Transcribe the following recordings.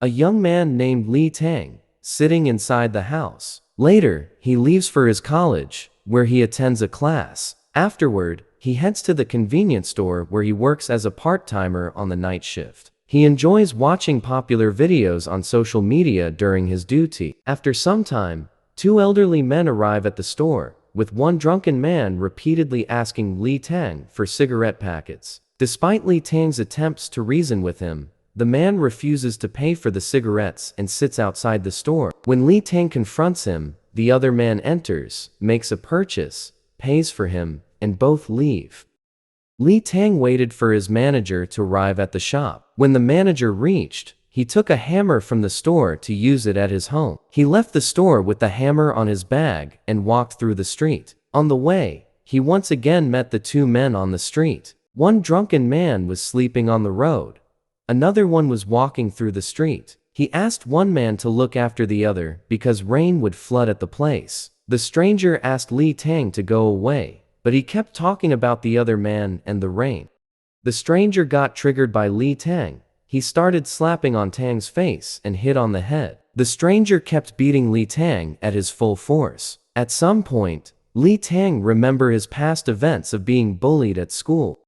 A young man named Lee Tang, sitting inside the house. Later, he leaves for his college, where he attends a class. Afterward, he heads to the convenience store where he works as a part-timer on the night shift. He enjoys watching popular videos on social media during his duty. After some time, two elderly men arrive at the store, with one drunken man repeatedly asking Lee Tang for cigarette packets. Despite Lee Tang's attempts to reason with him, the man refuses to pay for the cigarettes and sits outside the store. When Lee Tang confronts him, the other man enters, makes a purchase, pays for him, and both leave. Lee Tang waited for his manager to arrive at the shop. When the manager reached, he took a hammer from the store to use it at his home. He left the store with the hammer on his bag and walked through the street. On the way, he once again met the two men on the street. One drunken man was sleeping on the road. Another one was walking through the street. He asked one man to look after the other because rain would flood at the place. The stranger asked Lee Tang to go away, but he kept talking about the other man and the rain. The stranger got triggered by Lee Tang. He started slapping on Tang's face and hit on the head. The stranger kept beating Lee Tang at his full force. At some point, Lee Tang remembered his past events of being bullied at school.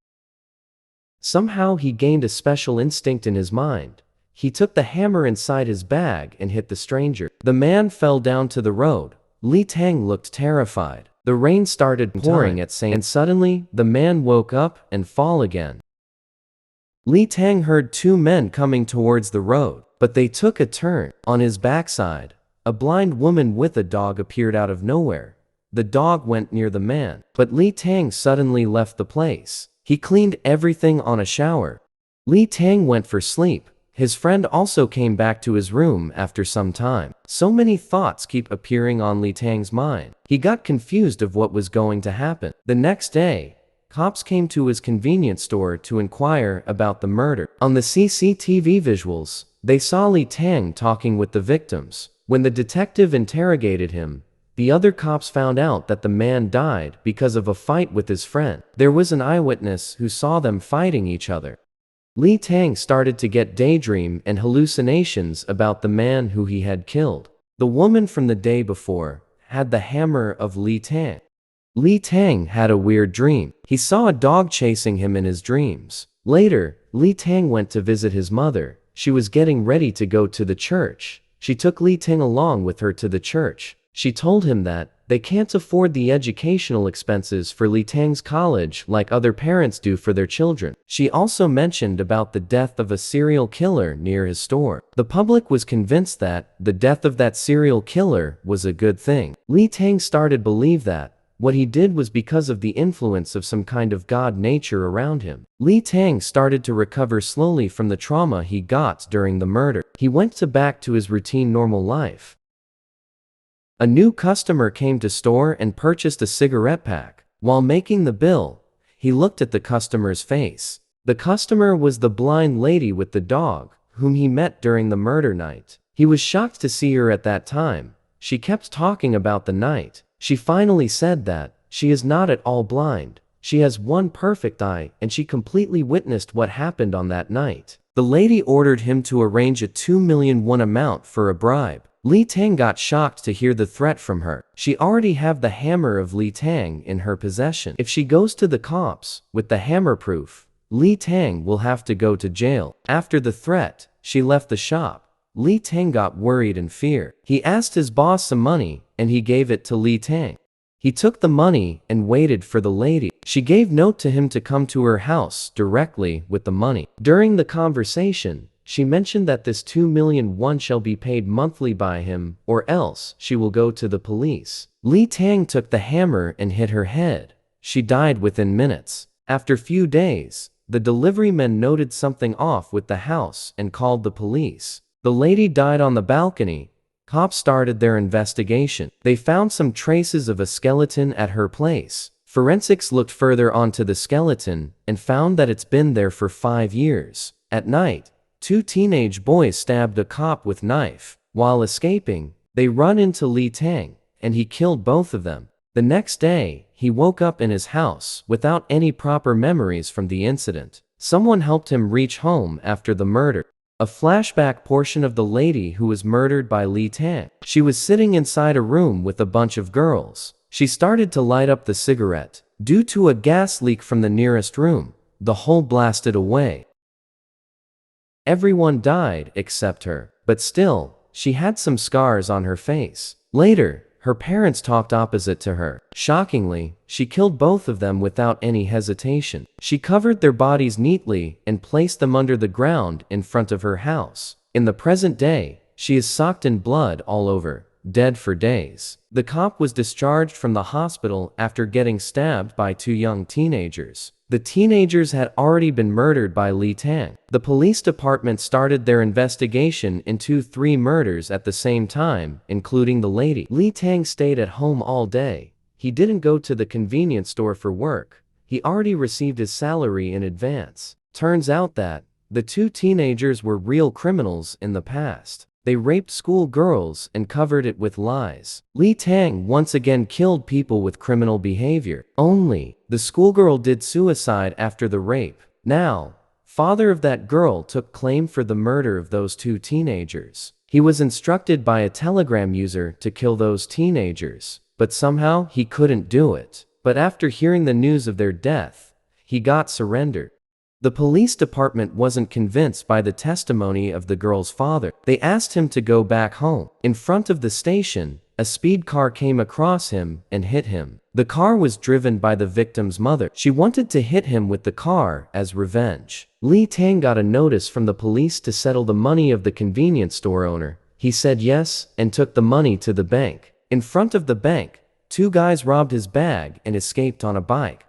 Somehow he gained a special instinct in his mind. He took the hammer inside his bag and hit the stranger. The man fell down to the road. Lee Tang looked terrified. The rain started pouring at same, and suddenly, the man woke up and fall again. Lee Tang heard two men coming towards the road, but they took a turn. On his backside, a blind woman with a dog appeared out of nowhere. The dog went near the man, but Lee Tang suddenly left the place. He cleaned everything on a shower. Lee Tang went for sleep. His friend also came back to his room after some time. So many thoughts keep appearing on Lee Tang's mind. He got confused of what was going to happen. The next day, cops came to his convenience store to inquire about the murder. On the CCTV visuals, they saw Lee Tang talking with the victims. When the detective interrogated him, the other cops found out that the man died because of a fight with his friend. There was an eyewitness who saw them fighting each other. Lee Tang started to get daydream and hallucinations about the man who he had killed. The woman from the day before had the hammer of Lee Tang. Lee Tang had a weird dream. He saw a dog chasing him in his dreams. Later, Lee Tang went to visit his mother. She was getting ready to go to the church. She took Lee Tang along with her to the church. She told him that they can't afford the educational expenses for Lee Tang's college like other parents do for their children. She also mentioned about the death of a serial killer near his store. The public was convinced that the death of that serial killer was a good thing. Lee Tang started to believe that what he did was because of the influence of some kind of god nature around him. Lee Tang started to recover slowly from the trauma he got during the murder. He went back to his routine normal life. A new customer came to store and purchased a cigarette pack. While making the bill, he looked at the customer's face. The customer was the blind lady with the dog, whom he met during the murder night. He was shocked to see her at that time. She kept talking about the night. She finally said that she is not at all blind. She has one perfect eye and she completely witnessed what happened on that night. The lady ordered him to arrange a 2 million won amount for a bribe. Lee Tang got shocked to hear the threat from her. She already have the hammer of Lee Tang in her possession. If she goes to the cops with the hammer proof, Lee Tang will have to go to jail. After the threat, she left the shop. Lee Tang got worried and feared. He asked his boss some money and he gave it to Lee Tang. He took the money and waited for the lady. She gave note to him to come to her house directly with the money. During the conversation, she mentioned that this 2 million won shall be paid monthly by him, or else she will go to the police. Lee Tang took the hammer and hit her head. She died within minutes. After few days, the delivery men noted something off with the house and called the police. The lady died on the balcony. Cops started their investigation. They found some traces of a skeleton at her place. Forensics looked further onto the skeleton and found that it's been there for 5 years. At night, 2 teenage boys stabbed a cop with knife. While escaping, they run into Lee Tang, and he killed both of them. The next day, he woke up in his house without any proper memories from the incident. Someone helped him reach home after the murder. A flashback portion of the lady who was murdered by Lee Tang. She was sitting inside a room with a bunch of girls. She started to light up the cigarette. Due to a gas leak from the nearest room, the hole blasted away. Everyone died except her, but still, she had some scars on her face. Later, her parents talked opposite to her. Shockingly, she killed both of them without any hesitation. She covered their bodies neatly and placed them under the ground in front of her house. In the present day, she is soaked in blood all over, dead for days. The cop was discharged from the hospital after getting stabbed by two young teenagers. The teenagers had already been murdered by Lee Tang. The police department started their investigation into 3 murders at the same time, including the lady. Lee Tang stayed at home all day. He didn't go to the convenience store for work. He already received his salary in advance. Turns out that the 2 teenagers were real criminals in the past. They raped school girls and covered it with lies. Lee Tang once again killed people with criminal behavior. Only, the schoolgirl did suicide after the rape. Now, father of that girl took claim for the murder of those 2 teenagers. He was instructed by a Telegram user to kill those teenagers, but somehow he couldn't do it. But after hearing the news of their death, he got surrendered. The police department wasn't convinced by the testimony of the girl's father. They asked him to go back home. In front of the station, a speed car came across him and hit him. The car was driven by the victim's mother. She wanted to hit him with the car as revenge. Lee Tang got a notice from the police to settle the money of the convenience store owner. He said yes and took the money to the bank. In front of the bank, 2 guys robbed his bag and escaped on a bike.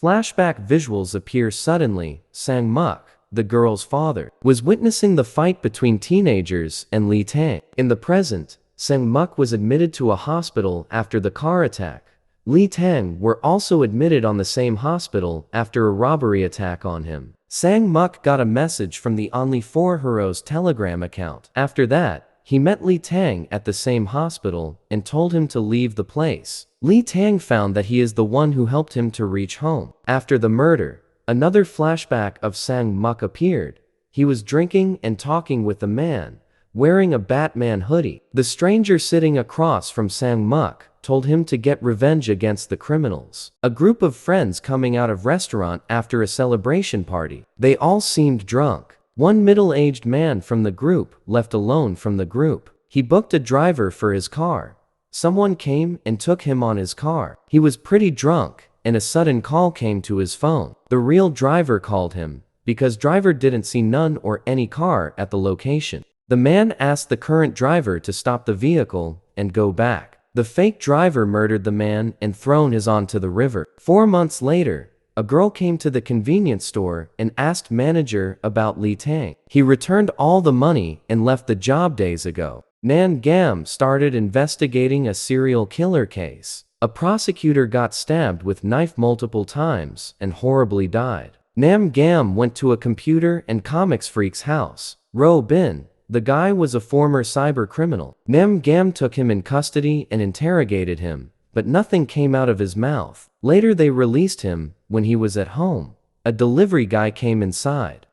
Flashback visuals appear suddenly. Sang Muk, the girl's father, was witnessing the fight between teenagers and Lee Tang. In the present, Sang Muk was admitted to a hospital after the car attack. Lee Tang were also admitted on the same hospital after a robbery attack on him. Sang Muk got a message from the Only 4 Heroes Telegram account. After that, he met Lee Tang at the same hospital and told him to leave the place. Lee Tang found that he is the one who helped him to reach home. After the murder, another flashback of Sang Muk appeared. He was drinking and talking with a man, wearing a Batman hoodie. The stranger sitting across from Sang Muk told him to get revenge against the criminals. A group of friends coming out of restaurant after a celebration party. They all seemed drunk. One middle-aged man from the group left alone from the group. He booked a driver for his car. Someone came and took him on his car. He was pretty drunk, and a sudden call came to his phone. The real driver called him, because driver didn't see none or any car at the location. The man asked the current driver to stop the vehicle and go back. The fake driver murdered the man and thrown his onto the river. 4 months later, a girl came to the convenience store and asked manager about Lee Tang. He returned all the money and left the job days ago. Nan Gam started investigating a serial killer case. A prosecutor got stabbed with knife multiple times and horribly died. Nam Gam went to a computer and comics freak's house. Ro Bin, the guy, was a former cyber criminal. Nam Gam took him in custody and interrogated him, but nothing came out of his mouth. Later they released him. When he was at home, a delivery guy came inside.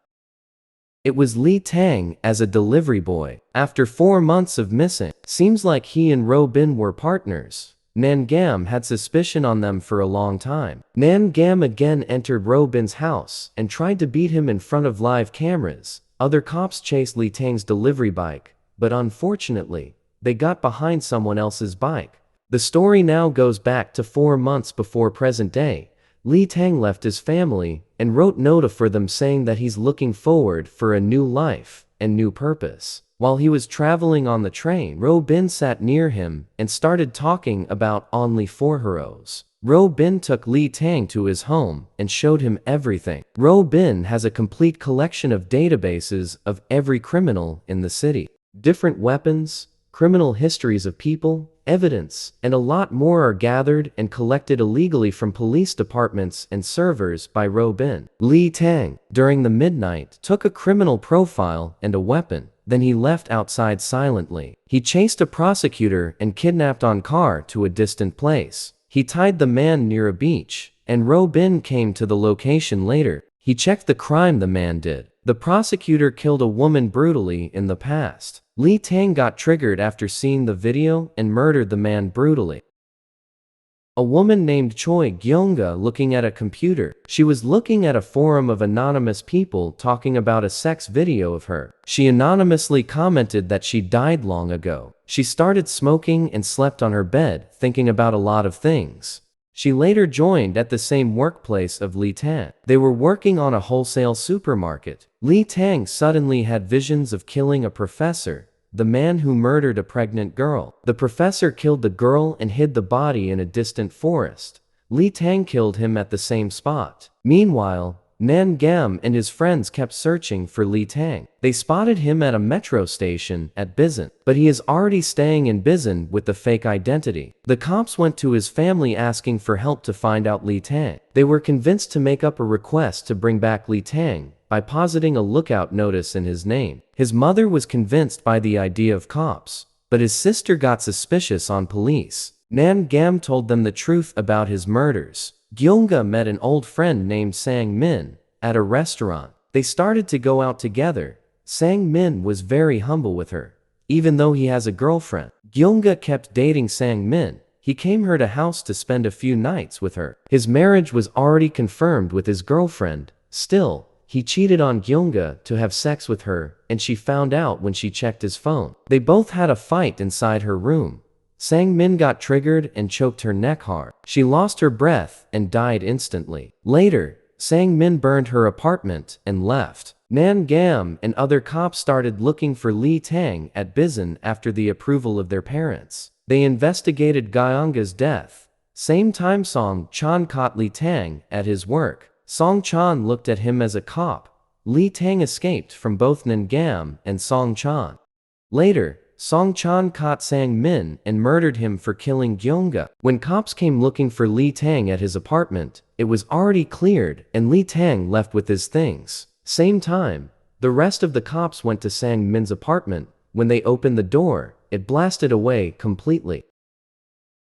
It was Lee Tang as a delivery boy. After 4 months of missing, seems like he and Ro Bin were partners. Nan Gam had suspicion on them for a long time. Nan Gam again entered Ro Bin's house and tried to beat him in front of live cameras. Other cops chased Lee Tang's delivery bike, but unfortunately, they got behind someone else's bike. The story now goes back to 4 months before present day. Lee Tang left his family and wrote nota for them saying that he's looking forward for a new life and new purpose. While he was traveling on the train, Ro Bin sat near him and started talking about Only 4 Heroes. Ro Bin took Lee Tang to his home and showed him everything. Ro Bin has a complete collection of databases of every criminal in the city. Different weapons, criminal histories of people, evidence, and a lot more are gathered and collected illegally from police departments and servers by Ro Bin. Lee Tang, during the midnight, took a criminal profile and a weapon. Then he left outside silently. He chased a prosecutor and kidnapped on car to a distant place. He tied the man near a beach, and Ro Bin came to the location later. He checked the crime the man did. The prosecutor killed a woman brutally in the past. Lee Tang got triggered after seeing the video and murdered the man brutally. A woman named Choi Gyeonga looking at a computer. She was looking at a forum of anonymous people talking about a sex video of her. She anonymously commented that she died long ago. She started smoking and slept on her bed, thinking about a lot of things. She later joined at the same workplace of Lee Tang. They were working on a wholesale supermarket. Lee Tang suddenly had visions of killing a professor, the man who murdered a pregnant girl. The professor killed the girl and hid the body in a distant forest. Lee Tang killed him at the same spot. Meanwhile, Nan Gam and his friends kept searching for Lee Tang. They spotted him at a metro station at Bizen, but he is already staying in Bizen with the fake identity. The cops went to his family asking for help to find out Lee Tang. They were convinced to make up a request to bring back Lee Tang by positing a lookout notice in his name. His mother was convinced by the idea of cops, but his sister got suspicious on police. Nan Gam told them the truth about his murders. Gyeonga met an old friend named Sang Min at a restaurant. They started to go out together. Sang Min was very humble with her, even though he has a girlfriend. Gyeonga kept dating Sang Min. He came her to house to spend a few nights with her. His marriage was already confirmed with his girlfriend. Still, he cheated on Gyeonga to have sex with her, and she found out when she checked his phone. They both had a fight inside her room. Sang Min got triggered and choked her neck hard. She lost her breath and died instantly. Later, Sang Min burned her apartment and left. Nan Gam and other cops started looking for Lee Tang at Bizen after the approval of their parents. They investigated Gyeonga's death. Same time Song Chan caught Lee Tang at his work. Song Chan looked at him as a cop. Lee Tang escaped from both Nan Gam and Song Chan. Later, Song Chan caught Sang Min and murdered him for killing Gyeonga. When cops came looking for Lee Tang at his apartment, it was already cleared and Lee Tang left with his things. Same time, the rest of the cops went to Sang Min's apartment. When they opened the door, it blasted away completely.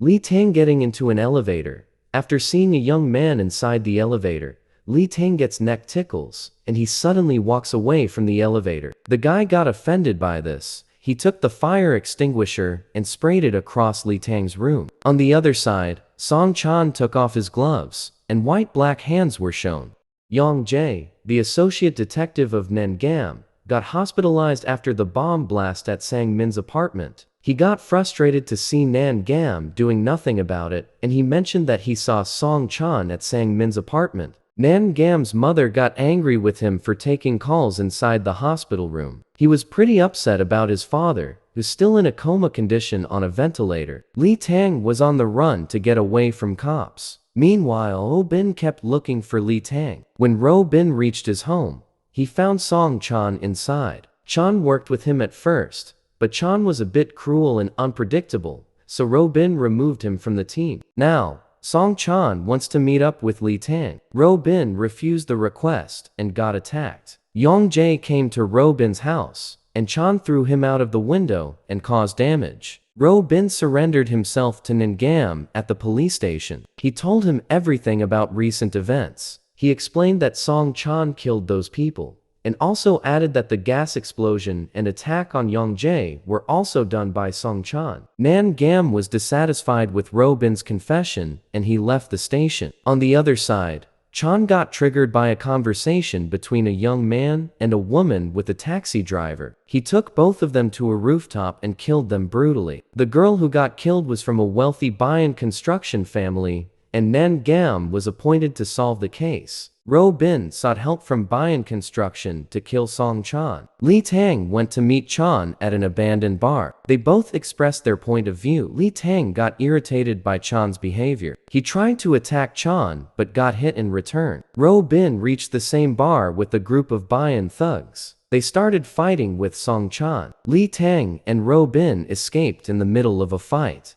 Lee Tang getting into an elevator. After seeing a young man inside the elevator, Lee Tang gets neck tickles, and he suddenly walks away from the elevator. The guy got offended by this. He took the fire extinguisher and sprayed it across Lee Tang's room. On the other side, Song Chan took off his gloves, and white-black hands were shown. Yang Jae, the associate detective of Nan Gam, got hospitalized after the bomb blast at Sang Min's apartment. He got frustrated to see Nan Gam doing nothing about it, and he mentioned that he saw Song Chan at Sang Min's apartment. Nan Gam's mother got angry with him for taking calls inside the hospital room. He was pretty upset about his father, who's still in a coma condition on a ventilator. Lee Tang was on the run to get away from cops. Meanwhile, Oh Bin kept looking for Lee Tang. When Ro Bin reached his home, he found Song Chan inside. Chan worked with him at first, but Chan was a bit cruel and unpredictable, so Ro Bin removed him from the team. Now, Song Chan wants to meet up with Lee Tang. Ro Bin refused the request and got attacked. Yang Jae came to Ro Bin's house, and Chan threw him out of the window and caused damage. Ro Bin surrendered himself to Nan Gam at the police station. He told him everything about recent events. He explained that Song Chan killed those people, and also added that the gas explosion and attack on Yang Jae were also done by Song Chan. Nan Gam was dissatisfied with Ro Bin's confession and he left the station. On the other side, Chan got triggered by a conversation between a young man and a woman with a taxi driver. He took both of them to a rooftop and killed them brutally. The girl who got killed was from a wealthy Bayan construction family, and Nan Gam was appointed to solve the case. Ro Bin sought help from Bayan Construction to kill Song Chan. Lee Tang went to meet Chan at an abandoned bar. They both expressed their point of view. Lee Tang got irritated by Chan's behavior. He tried to attack Chan but got hit in return. Ro Bin reached the same bar with a group of Bayan thugs. They started fighting with Song Chan. Lee Tang and Ro Bin escaped in the middle of a fight.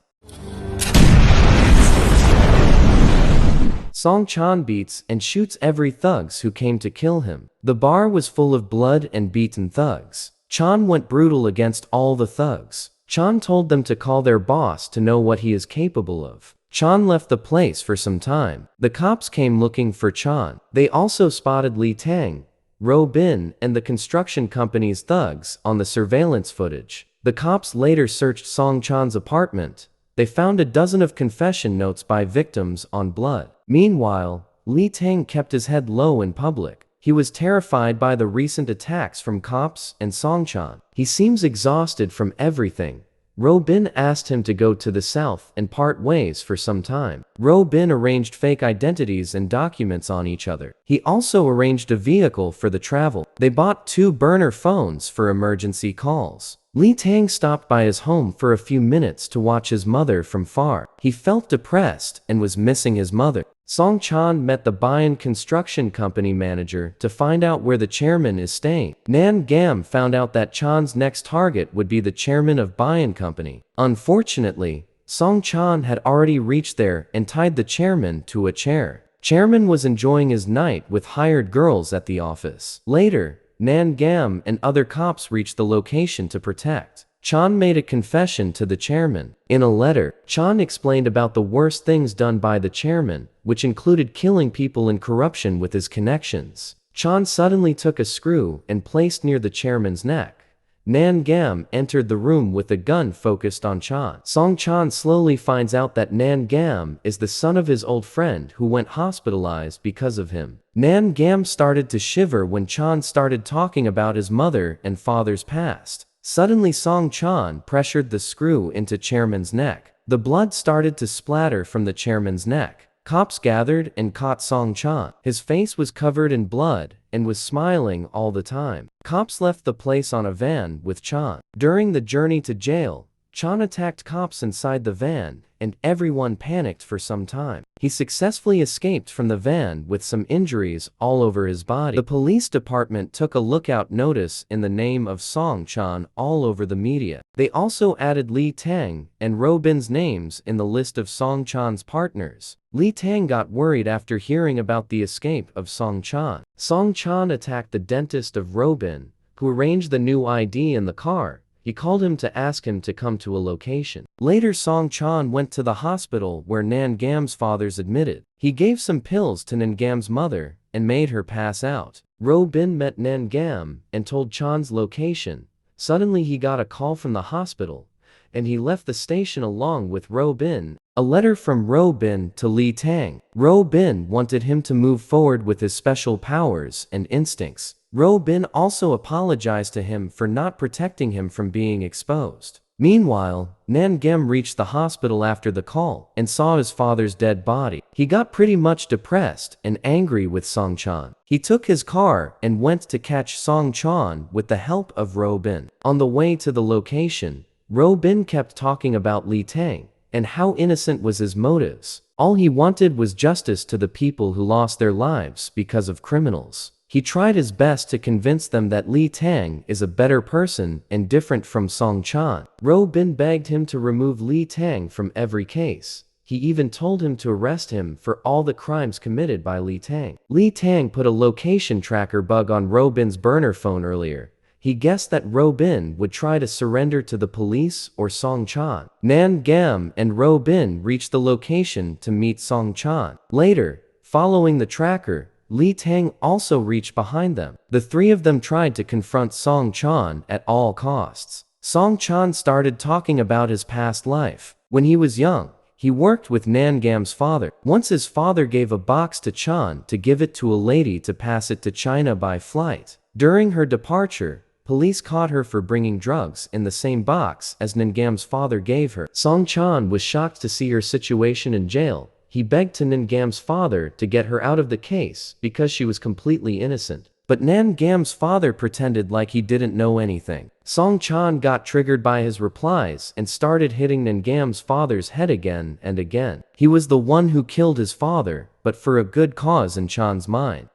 Song Chan beats and shoots every thugs who came to kill him. The bar was full of blood and beaten thugs. Chan went brutal against all the thugs. Chan told them to call their boss to know what he is capable of. Chan left the place for some time. The cops came looking for Chan. They also spotted Lee Tang. Ro Bin, and the construction company's thugs on the surveillance footage. The cops later searched Song Chan's apartment. They found a dozen of confession notes by victims on blood. Meanwhile, Lee Tang kept his head low in public. He was terrified by the recent attacks from cops and Song Chan. He seems exhausted from everything. Ro Bin asked him to go to the south and part ways for some time. Ro Bin arranged fake identities and documents on each other. He also arranged a vehicle for the travel. They bought 2 burner phones for emergency calls. Lee Tang stopped by his home for a few minutes to watch his mother from far. He felt depressed and was missing his mother. Song Chan met the Bayan construction company manager to find out where the chairman is staying. Nan Gam found out that Chan's next target would be the chairman of Bayan company. Unfortunately, Song Chan had already reached there and tied the chairman to a chair. Chairman was enjoying his night with hired girls at the office. Later, Nan Gam and other cops reached the location to protect. Chan made a confession to the chairman. In a letter, Chan explained about the worst things done by the chairman, which included killing people and corruption with his connections. Chan suddenly took a screw and placed near the chairman's neck. Nan Gam entered the room with a gun focused on Chan. Song Chan slowly finds out that Nan Gam is the son of his old friend who went hospitalized because of him. Nan Gam started to shiver when Chan started talking about his mother and father's past. Suddenly Song Chan pressured the screw into chairman's neck. The blood started to splatter from the chairman's neck. Cops gathered and caught Song Chan. His face was covered in blood and was smiling all the time. Cops left the place on a van with Chan. During the journey to jail, Chan attacked cops inside the van, and everyone panicked for some time. He successfully escaped from the van with some injuries all over his body. The police department took a lookout notice in the name of Song Chan all over the media. They also added Lee Tang and Ro Bin's names in the list of Song Chan's partners. Lee Tang got worried after hearing about the escape of Song Chan. Song Chan attacked the dentist of Ro Bin, who arranged the new ID in the car. He called him to ask him to come to a location. Later Song Chan went to the hospital where Nan Gam's father's admitted. He gave some pills to Nan Gam's mother and made her pass out. Ro Bin met Nan Gam and told Chan's location. Suddenly he got a call from the hospital, and he left the station along with Ro Bin. A letter from Ro Bin to Lee Tang. Ro Bin wanted him to move forward with his special powers and instincts. Ro Bin also apologized to him for not protecting him from being exposed. Meanwhile, Nan Gam reached the hospital after the call and saw his father's dead body. He got pretty much depressed and angry with Song Chan. He took his car and went to catch Song Chan with the help of Ro Bin. On the way to the location, Ro Bin kept talking about Lee Tang and how innocent was his motives. All he wanted was justice to the people who lost their lives because of criminals. He tried his best to convince them that Lee Tang is a better person and different from Song Chan. Ro Bin begged him to remove Lee Tang from every case. He even told him to arrest him for all the crimes committed by Lee Tang. Lee Tang put a location tracker bug on Ro Bin's burner phone earlier. He guessed that Ro Bin would try to surrender to the police or Song Chan. Nan Gam and Ro Bin reached the location to meet Song Chan. Later, following the tracker, Lee Tang also reached behind them. The three of them tried to confront Song Chan at all costs. Song Chan started talking about his past life. When he was young, he worked with Nan Gam's father. Once his father gave a box to Chan to give it to a lady to pass it to China by flight. During her departure, police caught her for bringing drugs in the same box as Nan Gam's father gave her. Song Chan was shocked to see her situation in jail. He begged to Nan Gam's father to get her out of the case because she was completely innocent. But Nan Gam's father pretended like he didn't know anything. Song Chan got triggered by his replies and started hitting Nan Gam's father's head again and again. He was the one who killed his father, but for a good cause in Chan's mind.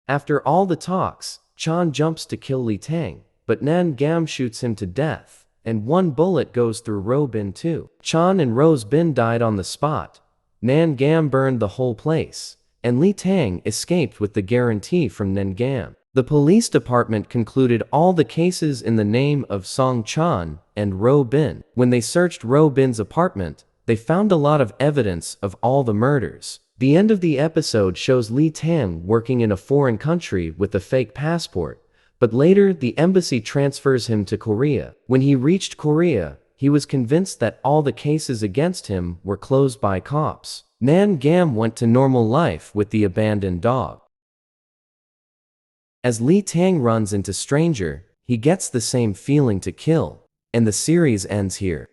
After all the talks, Chan jumps to kill Lee Tang, but Nan Gam shoots him to death, and one bullet goes through Ro Bin too. Chan and Ro Bin died on the spot. Nan Gam burned the whole place, and Lee Tang escaped with the guarantee from Nan Gam. The police department concluded all the cases in the name of Song Chan and Ro Bin. When they searched Ro Bin's apartment, they found a lot of evidence of all the murders. The end of the episode shows Lee Tang working in a foreign country with a fake passport, but later the embassy transfers him to Korea. When he reached Korea, he was convinced that all the cases against him were closed by cops. Man Gam went to normal life with the abandoned dog. As Lee Tang runs into Stranger, he gets the same feeling to kill, and the series ends here.